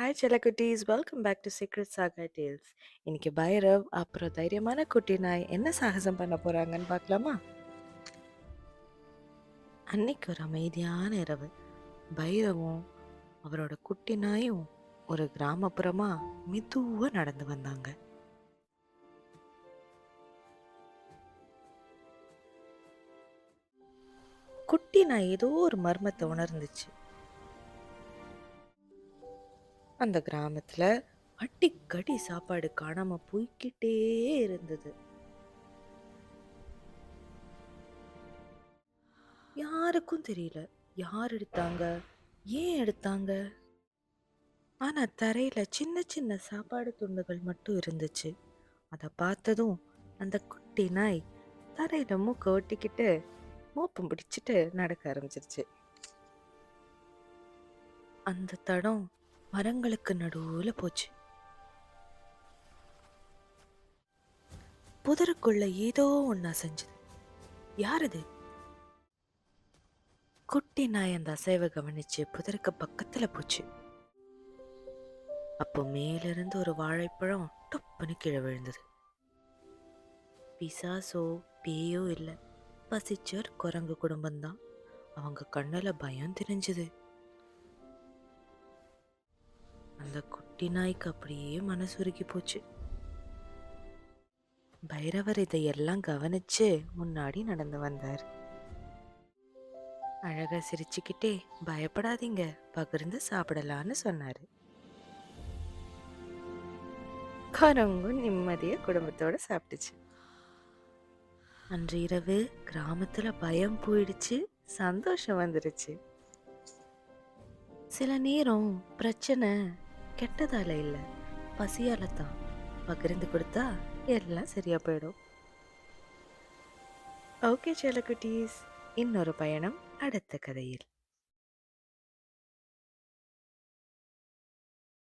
Hi செல்லக்குட்டீஸ், welcome back to secret saga tales. இன்னைக்கு பைரவ் அப்புறம் தைரியமான குட்டி நாய் என்ன சாகசம் பண்ண போறாங்கன்னு பார்க்கலாமா? அன்னைக்கு ஒரு அமைதியான இரவு. பைரவும் அவரோட குட்டி நாயும் ஒரு கிராமப்புறமா மெதுவா நடந்து வந்தாங்க. குட்டி நாய் ஏதோ ஒரு மர்மத்தை உணர்ந்துச்சு. அந்த கிராமத்துல அடிக்கடி சாப்பாடு காணாம போய்க்கிட்டே இருந்தது. யாருக்கும் தெரியல யார் எடுத்தாங்க, ஏன் எடுத்தாங்க. ஆனா தரையில சின்ன சின்ன சாப்பாடு துண்டுகள் மட்டும் இருந்துச்சு. அத பார்த்ததும் அந்த குட்டி நாய் தரையில மூக்க ஒட்டிக்கிட்டு மோப்பம் பிடிச்சிட்டு நடக்க ஆரம்பிச்சிருச்சு. அந்த தடம் மரங்களுக்கு நடுவுல போச்சு. புதருக்குள்ள ஏதோ ஒண்ணு அசைஞ்சது. யார் அது? குட்டி நாய் அந்த அசைவை கவனிச்சு புதருக்கு பக்கத்துல போச்சு. அப்போ மேல இருந்து ஒரு வாழைப்பழம் டப்புன்னு கீழே விழுந்தது. பிசாசோ பேயோ இல்ல, பசிச்ச ஒரு குரங்கு குடும்பம்தான். அவங்க கண்ணுல பயம் தெரிஞ்சது. அந்த குட்டி நாய்க்கு அப்படியே மனசுருகி போச்சு. பைரவர் இதையெல்லாம் கவனிச்சு முன்னாடி நடந்து வந்தார். அழகா சிரிச்சுக்கிட்டே, பயப்படாதீங்க, பகிர்ந்து சாப்பிடலான்னு சொன்னாரு. குரங்கும் நிம்மதியா குடும்பத்தோட சாப்பிட்டுச்சு. அன்று இரவு கிராமத்துல பயம் போயிடுச்சு, சந்தோஷம் வந்துருச்சு. சில நேரம் பிரச்சனை கெட்டதால இல்ல, பசியால தான். பகிர்ந்து கொடுத்தா எல்லாம் சரியா போயிடும். ஓகே செல்லக்குட்டீஸ், இன்னொரு பயணம் அடுத்த கதையில்.